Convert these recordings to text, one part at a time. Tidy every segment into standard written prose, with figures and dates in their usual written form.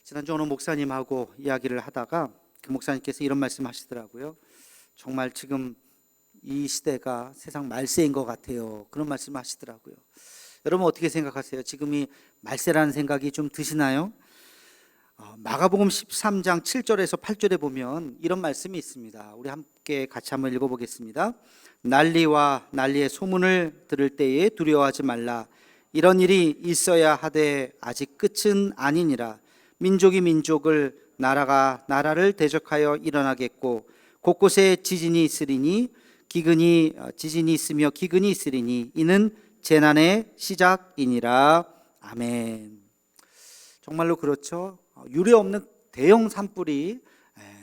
지난주 어느 목사님하고 이야기를 하다가 그 목사님께서 이런 말씀 하시더라고요. 정말 지금 이 시대가 세상 말세인 것 같아요. 그런 말씀 하시더라고요. 여러분 어떻게 생각하세요? 지금이 말세라는 생각이 좀 드시나요? 마가복음 13장 7절에서 8절에 보면 이런 말씀이 있습니다. 우리 함께 같이 한번 읽어보겠습니다. 난리와 난리의 소문을 들을 때에 두려워하지 말라. 이런 일이 있어야 하되 아직 끝은 아니니라. 민족이 민족을, 나라가 나라를 대적하여 일어나겠고 곳곳에 지진이 있으리니 지진이 있으며 기근이 있으리니 이는 재난의 시작이니라. 아멘. 정말로 그렇죠. 유례없는 대형 산불이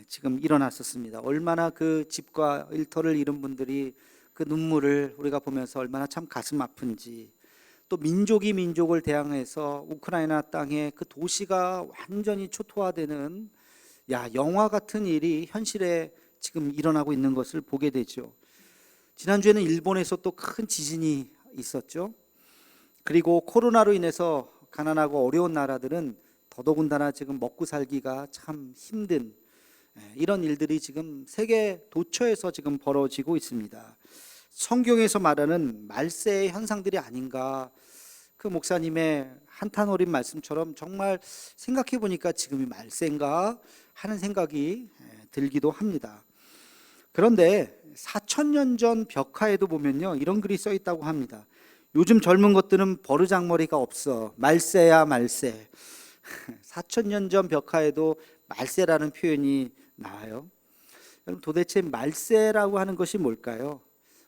지금 일어났었습니다. 얼마나 그 집과 일터를 잃은 분들이 그 눈물을 우리가 보면서 얼마나 참 가슴 아픈지, 또 민족이 민족을 대항해서 우크라이나 땅에 그 도시가 완전히 초토화되는 영화 같은 일이 현실에 지금 일어나고 있는 것을 보게 되죠. 지난주에는 일본에서 또 큰 지진이 있었죠. 그리고 코로나로 인해서 가난하고 어려운 나라들은 더더군다나 지금 먹고 살기가 참 힘든 이런 일들이 지금 세계 도처에서 지금 벌어지고 있습니다. 성경에서 말하는 말세의 현상들이 아닌가, 그 목사님의 한탄 어린 말씀처럼 정말 생각해 보니까 지금이 말세인가 하는 생각이 들기도 합니다. 그런데 4,000년 전 벽화에도 보면요, 이런 글이 써 있다고 합니다. 요즘 젊은 것들은 버르장머리가 없어. 말세야 말세. 4,000년 전 벽화에도 말세라는 표현이 나와요. 그럼 도대체 말세라고 하는 것이 뭘까요?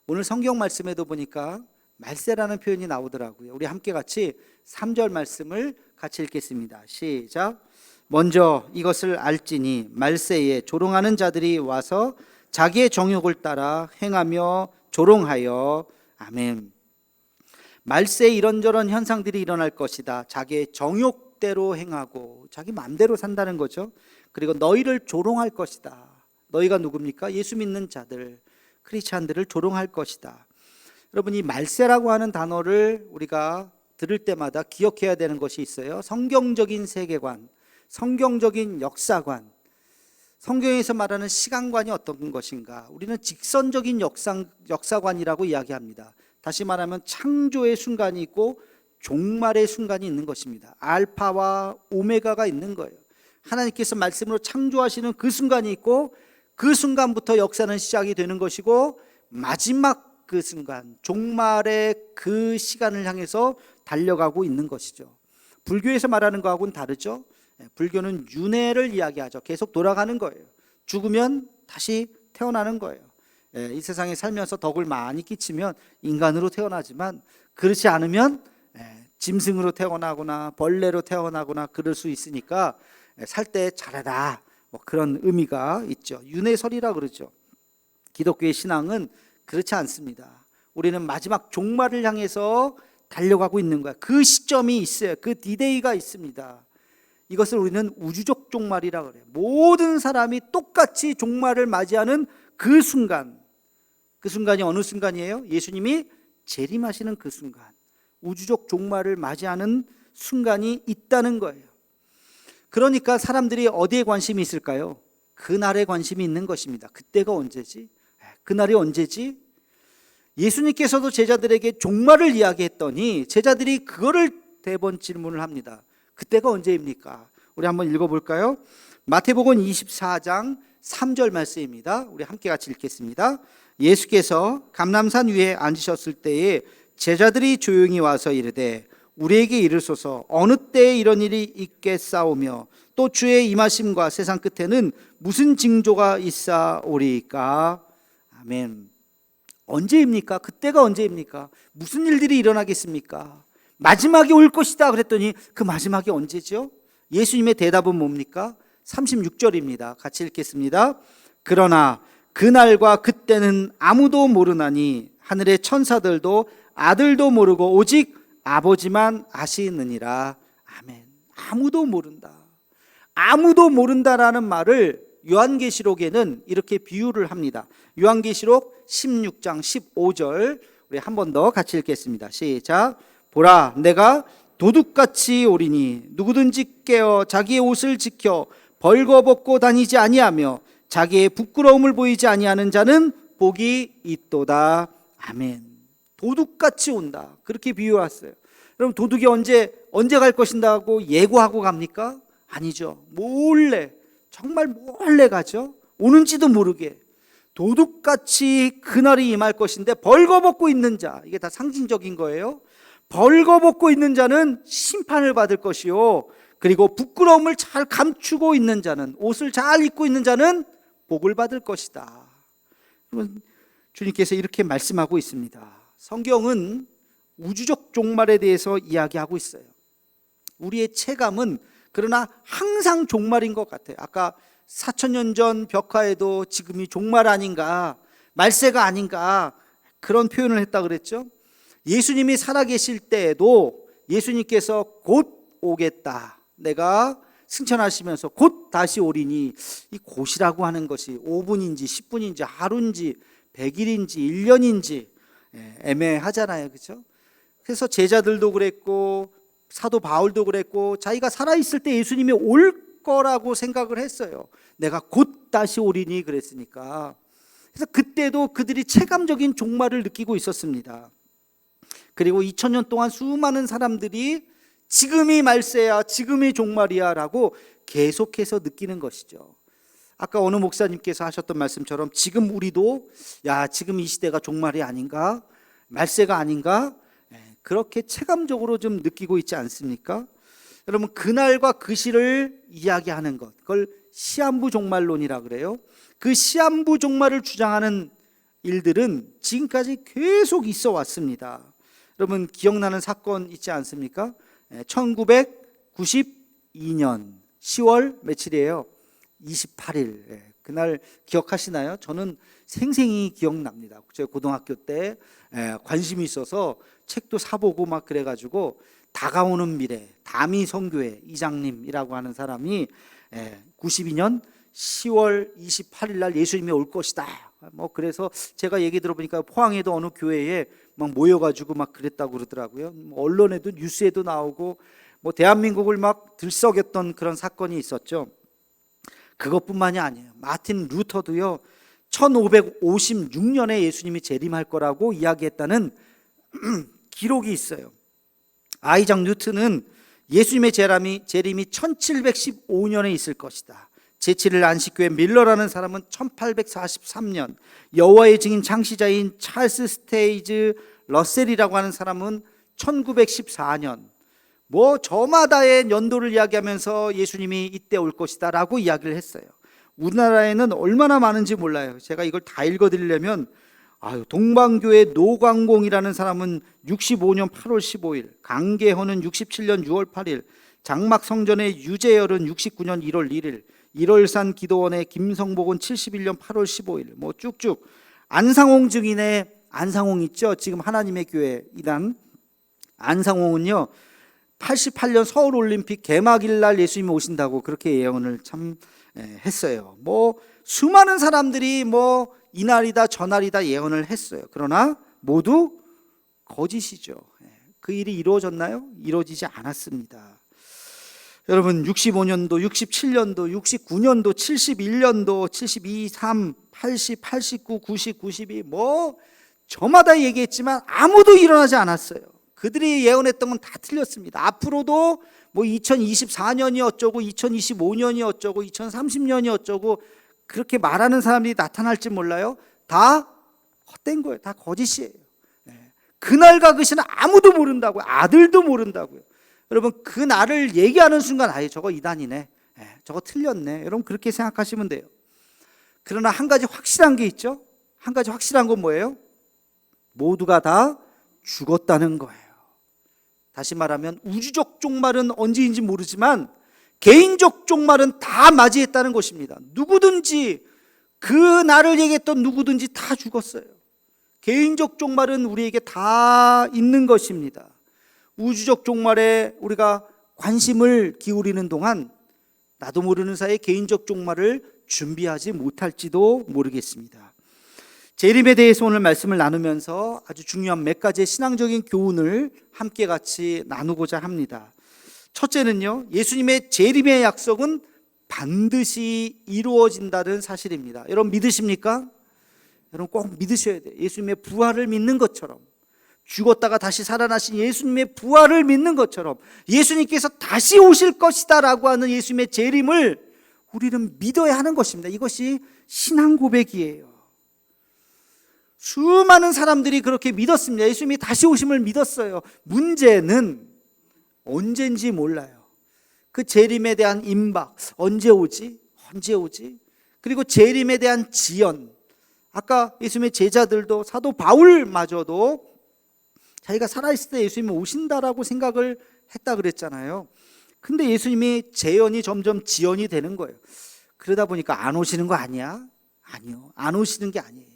오늘 성경 말씀에도 보니까 말세라는 표현이 나오더라고요. 우리 함께 같이 3절 말씀을 같이 읽겠습니다. 시작. 먼저 이것을 알지니 말세에 조롱하는 자들이 와서 자기의 정욕을 따라 행하며 조롱하여. 아멘. 말세에 이런저런 현상들이 일어날 것이다. 자기의 정욕대로 행하고 자기 마음대로 산다는 거죠. 그리고 너희를 조롱할 것이다. 너희가 누굽니까? 예수 믿는 자들, 크리스찬들을 조롱할 것이다. 여러분, 이 말세라고 하는 단어를 우리가 들을 때마다 기억해야 되는 것이 있어요. 성경적인 세계관, 성경적인 역사관, 성경에서 말하는 시간관이 어떤 것인가. 우리는 직선적인 역사관이라고 이야기합니다. 다시 말하면 창조의 순간이 있고 종말의 순간이 있는 것입니다. 알파와 오메가가 있는 거예요. 하나님께서 말씀으로 창조하시는 그 순간이 있고 그 순간부터 역사는 시작이 되는 것이고 마지막 그 순간, 종말의 그 시간을 향해서 달려가고 있는 것이죠. 불교에서 말하는 거하고는 다르죠. 불교는 윤회를 이야기하죠. 계속 돌아가는 거예요. 죽으면 다시 태어나는 거예요. 이 세상에 살면서 덕을 많이 끼치면 인간으로 태어나지만 그렇지 않으면 짐승으로 태어나거나 벌레로 태어나거나 그럴 수 있으니까 살 때 잘해라, 그런 의미가 있죠. 윤회설이라 그러죠. 기독교의 신앙은 그렇지 않습니다. 우리는 마지막 종말을 향해서 달려가고 있는 거야. 그 시점이 있어요. 그 디데이가 있습니다. 이것을 우리는 우주적 종말이라 그래요. 모든 사람이 똑같이 종말을 맞이하는 그 순간, 그 순간이 어느 순간이에요? 예수님이 재림하시는 그 순간, 우주적 종말을 맞이하는 순간이 있다는 거예요. 그러니까 사람들이 어디에 관심이 있을까요? 그날에 관심이 있는 것입니다. 그때가 언제지? 그날이 언제지? 예수님께서도 제자들에게 종말을 이야기했더니 제자들이 그거를 대번 질문을 합니다. 그때가 언제입니까? 우리 한번 읽어볼까요? 마태복음 24장 3절 말씀입니다. 우리 함께 같이 읽겠습니다. 예수께서 감람산 위에 앉으셨을 때에 제자들이 조용히 와서 이르되 우리에게 이르소서 어느 때에 이런 일이 있겠사오며 또 주의 임하심과 세상 끝에는 무슨 징조가 있사오리까? 아멘. 언제입니까? 그때가 언제입니까? 무슨 일들이 일어나겠습니까? 마지막이 올 것이다 그랬더니 그 마지막이 언제죠? 예수님의 대답은 뭡니까? 36절입니다. 같이 읽겠습니다. 그러나 그날과 그때는 아무도 모르나니 하늘의 천사들도 아들도 모르고 오직 아버지만 아시느니라. 아멘. 아무도 모른다. 아무도 모른다라는 말을 요한계시록에는 이렇게 비유를 합니다. 요한계시록 16장 15절 우리 한 번 더 같이 읽겠습니다. 시작. 보라, 내가 도둑같이 오리니 누구든지 깨어 자기의 옷을 지켜 벌거벗고 다니지 아니하며 자기의 부끄러움을 보이지 아니하는 자는 복이 있도다. 아멘. 도둑같이 온다, 그렇게 비유했어요. 그럼 도둑이 언제 갈 것인다고 예고하고 갑니까? 아니죠. 몰래, 정말 몰래 가죠. 오는지도 모르게. 도둑같이 그날이 임할 것인데 벌거벗고 있는 자, 이게 다 상징적인 거예요. 벌거벗고 있는 자는 심판을 받을 것이요, 그리고 부끄러움을 잘 감추고 있는 자는, 옷을 잘 입고 있는 자는 복을 받을 것이다. 주님께서 이렇게 말씀하고 있습니다. 성경은 우주적 종말에 대해서 이야기하고 있어요. 우리의 체감은 그러나 항상 종말인 것 같아요. 아까 4,000년 전 벽화에도 지금이 종말 아닌가, 말세가 아닌가, 그런 표현을 했다 그랬죠. 예수님이 살아계실 때에도 예수님께서 곧 오겠다, 내가 승천하시면서 곧 다시 오리니, 이 곧이라고 하는 것이 5분인지 10분인지 하루인지 100일인지 1년인지 애매하잖아요, 그렇죠? 그래서 제자들도 그랬고 사도 바울도 그랬고 자기가 살아있을 때 예수님이 올 거라고 생각을 했어요. 내가 곧 다시 오리니 그랬으니까. 그래서 그때도 그들이 체감적인 종말을 느끼고 있었습니다. 그리고 2000년 동안 수많은 사람들이 지금이 말세야, 지금이 종말이야 라고 계속해서 느끼는 것이죠. 아까 어느 목사님께서 하셨던 말씀처럼 지금 우리도 지금 이 시대가 종말이 아닌가, 말세가 아닌가, 그렇게 체감적으로 좀 느끼고 있지 않습니까? 여러분, 그날과 그 시를 이야기하는 것, 그걸 시한부 종말론이라 그래요. 그 시한부 종말을 주장하는 일들은 지금까지 계속 있어 왔습니다. 여러분, 기억나는 사건 있지 않습니까? 1992년 10월 며칠이에요? 28일. 그날 기억하시나요? 저는 생생히 기억납니다. 제가 고등학교 때 관심이 있어서 책도 사보고 막 그래가지고, 다가오는 미래, 다미 선교회 이장님이라고 하는 사람이 92년 10월 28일 날 예수님이 올 것이다, 뭐 그래서 제가 얘기 들어보니까 포항에도 어느 교회에 막 모여가지고 막 그랬다고 그러더라고요. 언론에도, 뉴스에도 나오고, 뭐 대한민국을 막 들썩였던 그런 사건이 있었죠. 그것뿐만이 아니에요. 마틴 루터도요, 1556년에 예수님이 재림할 거라고 이야기했다는 기록이 있어요. 아이작 뉴턴은 예수님의 재림이 1715년에 있을 것이다. 제7일 안식교회 밀러라는 사람은 1843년, 여호와의 증인 창시자인 찰스 스테이즈 러셀이라고 하는 사람은 1914년, 뭐 저마다의 연도를 이야기하면서 예수님이 이때 올 것이다 라고 이야기를 했어요. 우리나라에는 얼마나 많은지 몰라요. 제가 이걸 다 읽어드리려면, 동방교회 노광공이라는 사람은 65년 8월 15일, 강계헌은 67년 6월 8일, 장막성전의 유재열은 69년 1월 1일, 일월산 기도원의 김성복은 71년 8월 15일, 뭐 쭉쭉. 안상홍 증인의, 안상홍 있죠? 지금 하나님의 교회 이단 안상홍은요, 88년 서울올림픽 개막일 날 예수님이 오신다고 그렇게 예언을 참 했어요. 뭐 수많은 사람들이 뭐 이날이다 저날이다 예언을 했어요. 그러나 모두 거짓이죠. 그 일이 이루어졌나요? 이루어지지 않았습니다. 여러분, 65년도, 67년도, 69년도, 71년도, 72, 3, 80, 89, 90, 92, 뭐 저마다 얘기했지만 아무도 일어나지 않았어요. 그들이 예언했던 건 다 틀렸습니다. 앞으로도 뭐 2024년이 어쩌고, 2025년이 어쩌고, 2030년이 어쩌고 그렇게 말하는 사람들이 나타날지 몰라요. 다 헛된 거예요. 다 거짓이에요. 그날과 그 시는 아무도 모른다고요. 아들도 모른다고요. 여러분, 그 날을 얘기하는 순간 저거 이단이네, 저거 틀렸네, 여러분 그렇게 생각하시면 돼요. 그러나 한 가지 확실한 게 있죠. 한 가지 확실한 건 뭐예요? 모두가 다 죽었다는 거예요. 다시 말하면 우주적 종말은 언제인지 모르지만 개인적 종말은 다 맞이했다는 것입니다. 누구든지, 그 날을 얘기했던 누구든지 다 죽었어요. 개인적 종말은 우리에게 다 있는 것입니다. 우주적 종말에 우리가 관심을 기울이는 동안 나도 모르는 사이에 개인적 종말을 준비하지 못할지도 모르겠습니다. 재림에 대해서 오늘 말씀을 나누면서 아주 중요한 몇 가지의 신앙적인 교훈을 함께 같이 나누고자 합니다. 첫째는요, 예수님의 재림의 약속은 반드시 이루어진다는 사실입니다. 여러분 믿으십니까? 여러분 꼭 믿으셔야 돼요. 예수님의 부활을 믿는 것처럼, 죽었다가 다시 살아나신 예수님의 부활을 믿는 것처럼 예수님께서 다시 오실 것이다 라고 하는 예수님의 재림을 우리는 믿어야 하는 것입니다. 이것이 신앙 고백이에요. 수많은 사람들이 그렇게 믿었습니다. 예수님이 다시 오심을 믿었어요. 문제는 언제인지 몰라요. 그 재림에 대한 임박, 언제 오지? 그리고 재림에 대한 지연. 아까 예수님의 제자들도, 사도 바울마저도 자기가 살아있을 때 예수님이 오신다라고 생각을 했다 그랬잖아요. 근데 예수님이 재연이 점점 지연이 되는 거예요. 그러다 보니까 안 오시는 거 아니야? 아니요, 안 오시는 게 아니에요.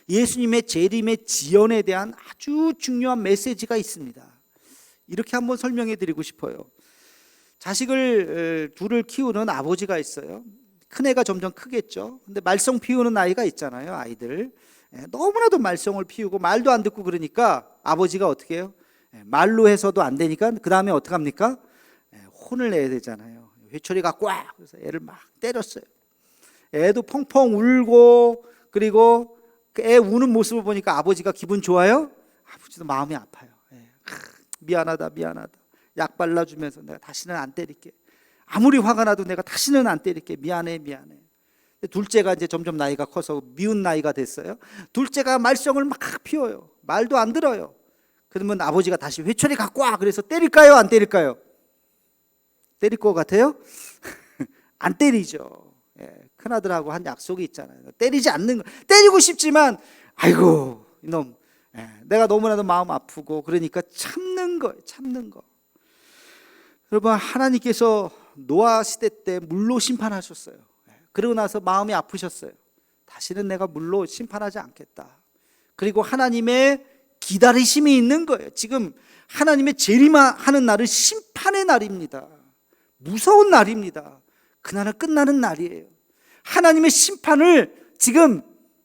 예수님의 재림의 지연에 대한 아주 중요한 메시지가 있습니다. 이렇게 한번 설명해 드리고 싶어요. 자식을 둘을 키우는 아버지가 있어요. 큰애가 점점 크겠죠. 근데 말썽 피우는 아이가 있잖아요. 아이들 너무나도 말썽을 피우고 말도 안 듣고 그러니까 아버지가 어떻게 해요? 말로 해서도 안 되니까 그 다음에 어떻게 합니까? 혼을 내야 되잖아요. 회초리가 꽉, 그래서 애를 막 때렸어요. 애도 펑펑 울고, 그리고 애 우는 모습을 보니까 아버지가 기분 좋아요? 아버지도 마음이 아파요. 미안하다. 약 발라주면서 내가 다시는 안 때릴게. 아무리 화가 나도 내가 다시는 안 때릴게. 미안해. 둘째가 이제 점점 나이가 커서 미운 나이가 됐어요. 둘째가 말썽을 막 피워요. 말도 안 들어요. 그러면 아버지가 다시 회초리 갖고 와. 그래서 때릴까요? 안 때릴까요? 때릴 것 같아요? 안 때리죠. 큰아들하고 한 약속이 있잖아요. 때리지 않는 거. 때리고 싶지만 아이고 이놈, 내가 너무나도 마음 아프고 그러니까 참는 거예요. 여러분, 하나님께서 노아 시대 때 물로 심판하셨어요. 그러고 나서 마음이 아프셨어요. 다시는 내가 물로 심판하지 않겠다. 그리고 하나님의 기다리심이 있는 거예요. 지금 하나님의 재림하는 날은 심판의 날입니다. 무서운 날입니다. 그날은 끝나는 날이에요. 하나님의 심판을 지금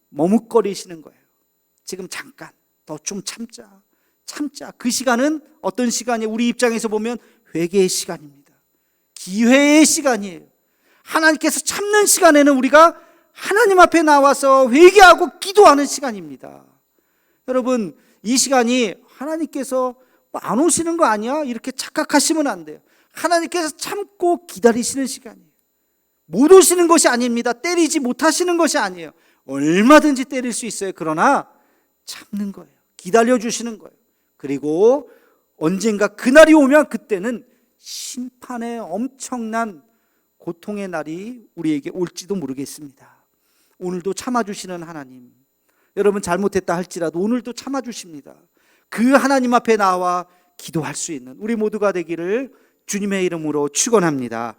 머뭇거리시는 거예요. 지금 잠깐 더 좀 참자. 그 시간은 어떤 시간이에요? 우리 입장에서 보면 회개의 시간입니다. 기회의 시간이에요. 하나님께서 참는 시간에는 우리가 하나님 앞에 나와서 회개하고 기도하는 시간입니다. 여러분, 이 시간이 하나님께서 안 오시는 거 아니야? 이렇게 착각하시면 안 돼요. 하나님께서 참고 기다리시는 시간이에요. 못 오시는 것이 아닙니다. 때리지 못하시는 것이 아니에요. 얼마든지 때릴 수 있어요. 그러나 참는 거예요. 기다려주시는 거예요. 그리고 언젠가 그날이 오면 그때는 심판의 엄청난 고통의 날이 우리에게 올지도 모르겠습니다. 오늘도 참아주시는 하나님, 여러분 잘못했다 할지라도 오늘도 참아주십니다. 그 하나님 앞에 나와 기도할 수 있는 우리 모두가 되기를 주님의 이름으로 축원합니다.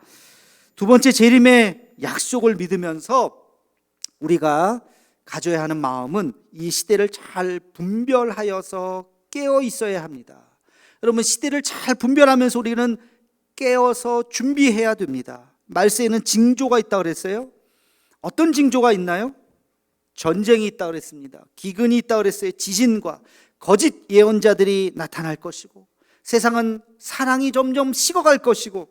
두 번째, 재림의 약속을 믿으면서 우리가 가져야 하는 마음은 이 시대를 잘 분별하여서 깨어 있어야 합니다. 여러분, 시대를 잘 분별하면서 우리는 깨어서 준비해야 됩니다. 말세에는 징조가 있다고 그랬어요. 어떤 징조가 있나요? 전쟁이 있다고 그랬습니다. 기근이 있다고 그랬어요. 지진과 거짓 예언자들이 나타날 것이고, 세상은 사랑이 점점 식어갈 것이고,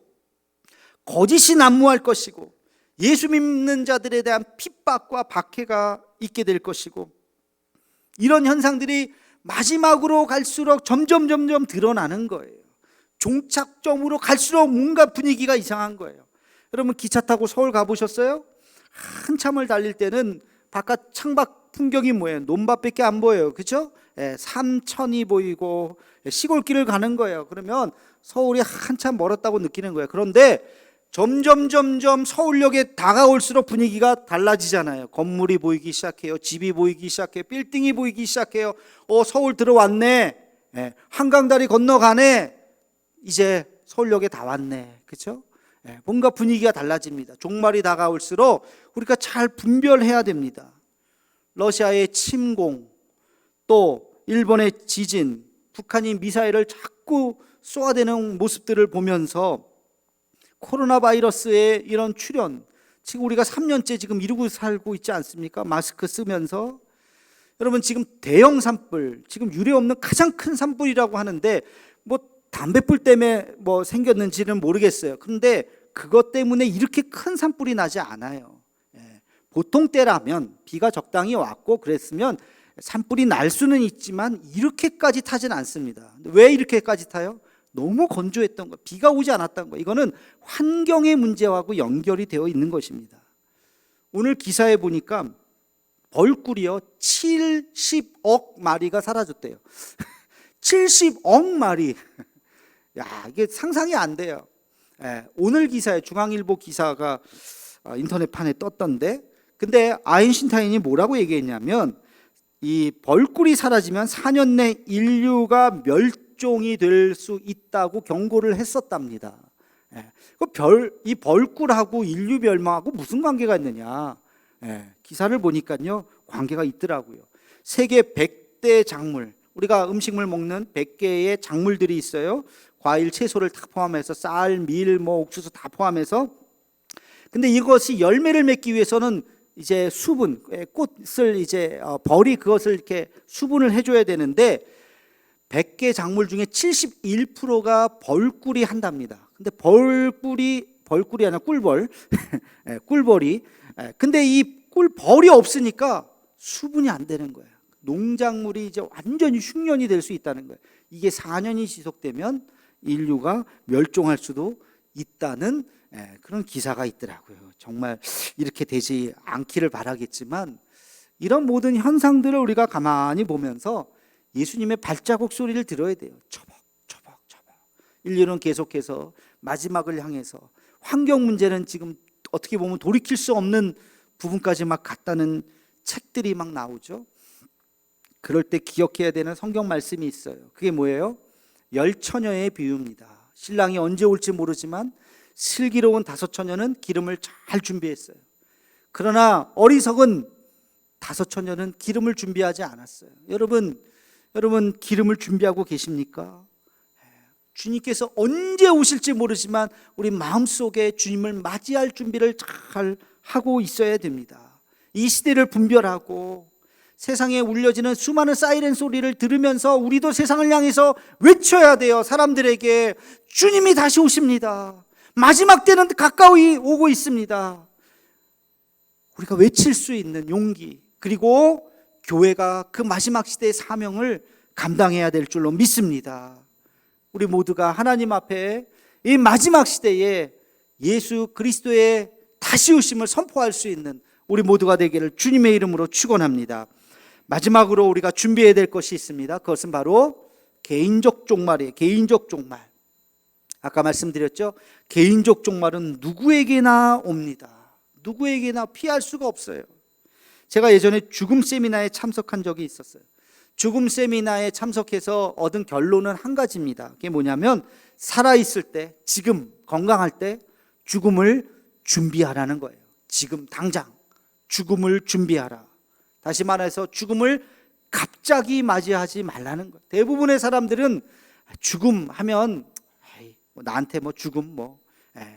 거짓이 난무할 것이고, 예수 믿는 자들에 대한 핍박과 박해가 있게 될 것이고, 이런 현상들이 마지막으로 갈수록 점점 드러나는 거예요. 종착점으로 갈수록 뭔가 분위기가 이상한 거예요. 여러분, 기차 타고 서울 가보셨어요? 한참을 달릴 때는 바깥 창밖 풍경이 뭐예요? 논밭밖에 안 보여요. 그렇죠? 삼천이 보이고 시골길을 가는 거예요. 그러면 서울이 한참 멀었다고 느끼는 거예요. 그런데 점점 서울역에 다가올수록 분위기가 달라지잖아요. 건물이 보이기 시작해요. 집이 보이기 시작해요. 빌딩이 보이기 시작해요. 서울 들어왔네. 한강다리 건너가네. 이제 서울역에 다 왔네. 그렇죠? 뭔가 분위기가 달라집니다. 종말이 다가올수록 우리가 잘 분별해야 됩니다. 러시아의 침공, 또 일본의 지진, 북한이 미사일을 자꾸 쏘아대는 모습들을 보면서 코로나 바이러스의 이런 출현, 지금 우리가 3년째 지금 이러고 살고 있지 않습니까? 마스크 쓰면서 여러분 지금 대형 산불, 지금 유례 없는 가장 큰 산불이라고 하는데 뭐 담뱃불 때문에 뭐 생겼는지는 모르겠어요. 그런데 그것 때문에 이렇게 큰 산불이 나지 않아요. 보통 때라면 비가 적당히 왔고 그랬으면 산불이 날 수는 있지만 이렇게까지 타진 않습니다. 왜 이렇게까지 타요? 너무 건조했던 거, 비가 오지 않았던 거. 이거는 환경의 문제하고 연결이 되어 있는 것입니다. 오늘 기사에 보니까 벌꿀이요 70억 마리가 사라졌대요. 70억 마리. 야, 이게 상상이 안 돼요. 오늘 기사에 중앙일보 기사가 인터넷판에 떴던데, 근데 아인슈타인이 뭐라고 얘기했냐면 이 벌꿀이 사라지면 4년 내 인류가 멸종이 될 수 있다고 경고를 했었답니다. 이 벌꿀하고 인류 멸망하고 무슨 관계가 있느냐? 기사를 보니까요 관계가 있더라고요. 세계 100대 작물, 우리가 음식물 먹는 100개의 작물들이 있어요. 과일, 채소를 다 포함해서 쌀, 밀, 뭐 옥수수 다 포함해서. 근데 이것이 열매를 맺기 위해서는 이제 수분, 꽃을 이제 벌이 그것을 이렇게 수분을 해줘야 되는데 100개 작물 중에 71%가 벌꿀이 한답니다. 근데 벌꿀이 아니라 꿀벌, 꿀벌이. 근데 이 꿀벌이 없으니까 수분이 안 되는 거예요. 농작물이 이제 완전히 흉년이 될 수 있다는 거예요. 이게 4년이 지속되면 인류가 멸종할 수도 있다는 그런 기사가 있더라고요. 정말 이렇게 되지 않기를 바라겠지만 이런 모든 현상들을 우리가 가만히 보면서 예수님의 발자국 소리를 들어야 돼요. 처벅. 인류는 계속해서 마지막을 향해서 환경 문제는 지금 어떻게 보면 돌이킬 수 없는 부분까지 막 갔다는 책들이 막 나오죠. 그럴 때 기억해야 되는 성경 말씀이 있어요. 그게 뭐예요? 열처녀의 비유입니다. 신랑이 언제 올지 모르지만 슬기로운 5처녀는 기름을 잘 준비했어요. 그러나 어리석은 5처녀는 기름을 준비하지 않았어요. 여러분 기름을 준비하고 계십니까? 주님께서 언제 오실지 모르지만 우리 마음속에 주님을 맞이할 준비를 잘 하고 있어야 됩니다. 이 시대를 분별하고 세상에 울려지는 수많은 사이렌 소리를 들으면서 우리도 세상을 향해서 외쳐야 돼요. 사람들에게 주님이 다시 오십니다. 마지막 때는 가까이 오고 있습니다. 우리가 외칠 수 있는 용기, 그리고 교회가 그 마지막 시대의 사명을 감당해야 될 줄로 믿습니다. 우리 모두가 하나님 앞에 이 마지막 시대에 예수 그리스도의 다시 오심을 선포할 수 있는 우리 모두가 되기를 주님의 이름으로 축원합니다. 마지막으로 우리가 준비해야 될 것이 있습니다. 그것은 바로 개인적 종말이에요. 개인적 종말. 아까 말씀드렸죠. 개인적 종말은 누구에게나 옵니다. 누구에게나 피할 수가 없어요. 제가 예전에 죽음 세미나에 참석한 적이 있었어요. 죽음 세미나에 참석해서 얻은 결론은 한 가지입니다. 그게 뭐냐면 살아있을 때, 지금 건강할 때 죽음을 준비하라는 거예요. 지금 당장 죽음을 준비하라. 다시 말해서 죽음을 갑자기 맞이하지 말라는 거예요. 대부분의 사람들은 죽음 하면 나한테 뭐 죽음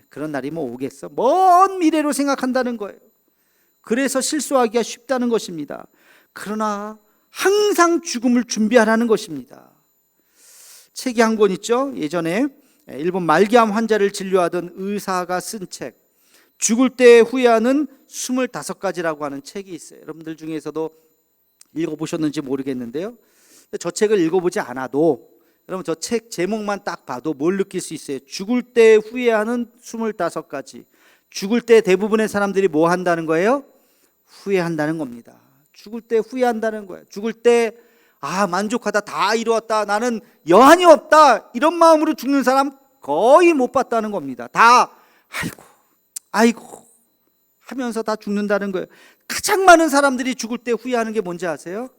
그런 날이 뭐 오겠어, 먼 미래로 생각한다는 거예요. 그래서 실수하기가 쉽다는 것입니다. 그러나 항상 죽음을 준비하라는 것입니다. 책이 한 권 있죠. 예전에 일본 말기암 환자를 진료하던 의사가 쓴 책, 죽을 때 후회하는 25가지라고 하는 책이 있어요. 여러분들 중에서도 읽어보셨는지 모르겠는데요. 저 책을 읽어보지 않아도 여러분 저 책 제목만 딱 봐도 뭘 느낄 수 있어요? 죽을 때 후회하는 25가지. 죽을 때 대부분의 사람들이 뭐 한다는 거예요? 후회한다는 겁니다. 죽을 때 후회한다는 거예요. 죽을 때 만족하다, 다 이루었다, 나는 여한이 없다, 이런 마음으로 죽는 사람 거의 못 봤다는 겁니다. 다 아이고 하면서 다 죽는다는 거예요. 가장 많은 사람들이 죽을 때 후회하는 게 뭔지 아세요?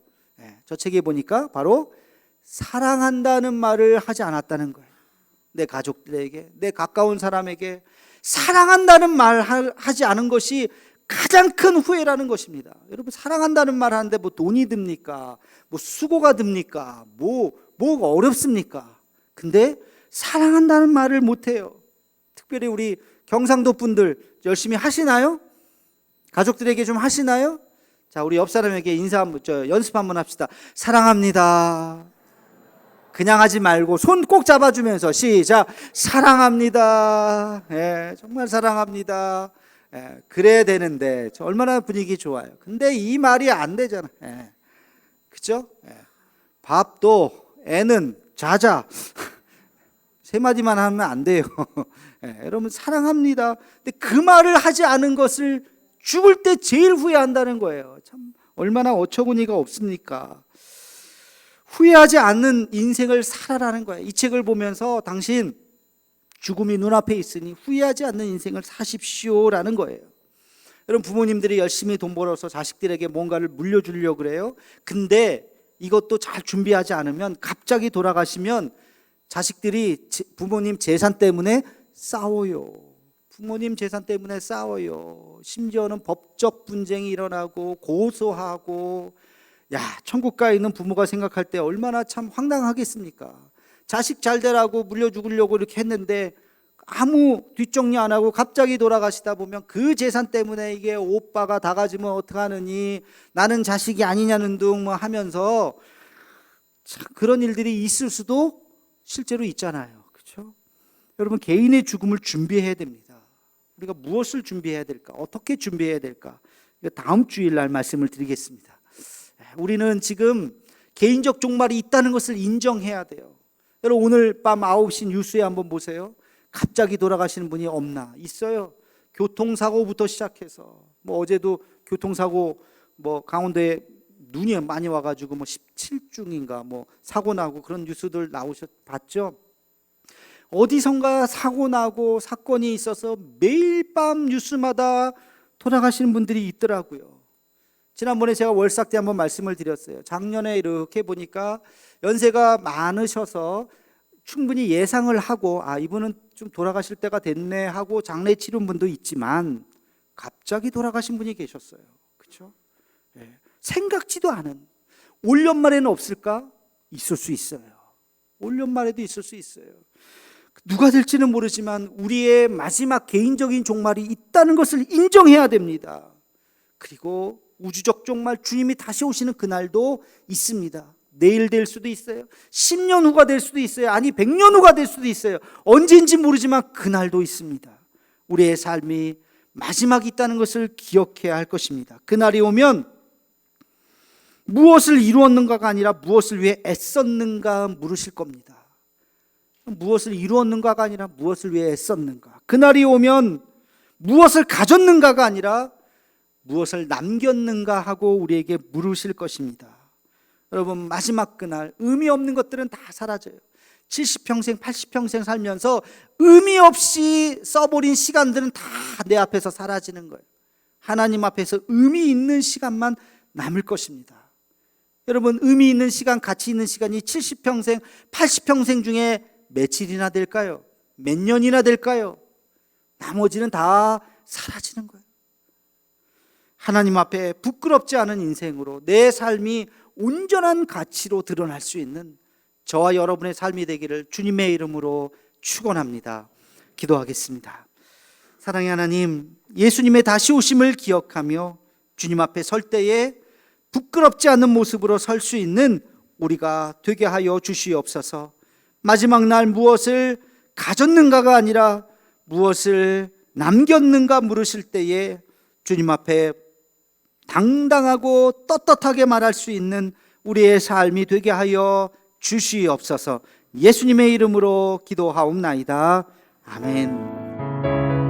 저 책에 보니까 바로 사랑한다는 말을 하지 않았다는 거예요. 내 가족들에게, 내 가까운 사람에게 사랑한다는 말 하지 않은 것이 가장 큰 후회라는 것입니다. 여러분, 사랑한다는 말 하는데 뭐 돈이 듭니까? 뭐 수고가 듭니까? 뭐가 어렵습니까? 근데 사랑한다는 말을 못해요. 특별히 우리 경상도 분들 열심히 하시나요? 가족들에게 좀 하시나요? 자, 우리 옆 사람에게 연습 한번 합시다. 사랑합니다. 그냥 하지 말고 손 꼭 잡아주면서 시작. 사랑합니다. 예, 정말 사랑합니다. 예, 그래야 되는데 얼마나 분위기 좋아요. 근데 이 말이 안 되잖아. 예, 그죠? 예. 밥도 애는 자자 세 마디만 하면 안 돼요. 예, 여러분 사랑합니다. 근데 그 말을 하지 않은 것을 죽을 때 제일 후회한다는 거예요. 참 얼마나 어처구니가 없습니까? 후회하지 않는 인생을 살아라는 거예요. 이 책을 보면서 당신 죽음이 눈앞에 있으니 후회하지 않는 인생을 사십시오라는 거예요. 여러분 부모님들이 열심히 돈 벌어서 자식들에게 뭔가를 물려주려고 그래요. 근데 이것도 잘 준비하지 않으면 갑자기 돌아가시면 자식들이 부모님 재산 때문에 싸워요. 부모님 재산 때문에 싸워요. 심지어는 법적 분쟁이 일어나고 고소하고, 야, 천국 가 있는 부모가 생각할 때 얼마나 참 황당하겠습니까? 자식 잘 되라고 물려주려고 이렇게 했는데 아무 뒷정리 안 하고 갑자기 돌아가시다 보면 그 재산 때문에 이게 오빠가 다 가지면 어떡하느니, 나는 자식이 아니냐는 둥 뭐 하면서 그런 일들이 있을 수도 실제로 있잖아요. 그렇죠? 여러분 개인의 죽음을 준비해야 됩니다. 우리가 무엇을 준비해야 될까? 어떻게 준비해야 될까? 다음 주일날 말씀을 드리겠습니다. 우리는 지금 개인적 종말이 있다는 것을 인정해야 돼요. 여러분 오늘 밤 9시 뉴스에 한번 보세요. 갑자기 돌아가시는 분이 없나? 있어요. 교통사고부터 시작해서 뭐 어제도 교통사고 뭐 강원도에 눈이 많이 와가지고 뭐 17중인가 뭐 사고 나고 그런 뉴스들 봤죠? 어디선가 사고 나고 사건이 있어서 매일 밤 뉴스마다 돌아가시는 분들이 있더라고요. 지난번에 제가 월삭 때 한번 말씀을 드렸어요. 작년에 이렇게 보니까 연세가 많으셔서 충분히 예상을 하고 이분은 좀 돌아가실 때가 됐네 하고 장례 치른 분도 있지만 갑자기 돌아가신 분이 계셨어요. 그렇죠? 네. 생각지도 않은, 올 연말에는 없을까? 있을 수 있어요. 올 연말에도 있을 수 있어요. 누가 될지는 모르지만 우리의 마지막 개인적인 종말이 있다는 것을 인정해야 됩니다. 그리고 우주적 종말, 주님이 다시 오시는 그날도 있습니다. 내일 될 수도 있어요. 10년 후가 될 수도 있어요. 아니 100년 후가 될 수도 있어요. 언제인지 모르지만 그날도 있습니다. 우리의 삶이 마지막이 있다는 것을 기억해야 할 것입니다. 그날이 오면 무엇을 이루었는가가 아니라 무엇을 위해 애썼는가 물으실 겁니다. 무엇을 이루었는가가 아니라 무엇을 위해 애썼는가. 그날이 오면 무엇을 가졌는가가 아니라 무엇을 남겼는가 하고 우리에게 물으실 것입니다. 여러분 마지막 그날 의미 없는 것들은 다 사라져요. 70평생 80평생 살면서 의미 없이 써버린 시간들은 다 내 앞에서 사라지는 거예요. 하나님 앞에서 의미 있는 시간만 남을 것입니다. 여러분 의미 있는 시간, 가치 있는 시간이 70평생 80평생 중에 며칠이나 될까요? 몇 년이나 될까요? 나머지는 다 사라지는 거예요. 하나님 앞에 부끄럽지 않은 인생으로 내 삶이 온전한 가치로 드러날 수 있는 저와 여러분의 삶이 되기를 주님의 이름으로 축원합니다. 기도하겠습니다. 사랑의 하나님, 예수님의 다시 오심을 기억하며 주님 앞에 설 때에 부끄럽지 않은 모습으로 설 수 있는 우리가 되게 하여 주시옵소서. 마지막 날 무엇을 가졌는가가 아니라 무엇을 남겼는가 물으실 때에 주님 앞에 당당하고 떳떳하게 말할 수 있는 우리의 삶이 되게 하여 주시옵소서. 예수님의 이름으로 기도하옵나이다. 아멘.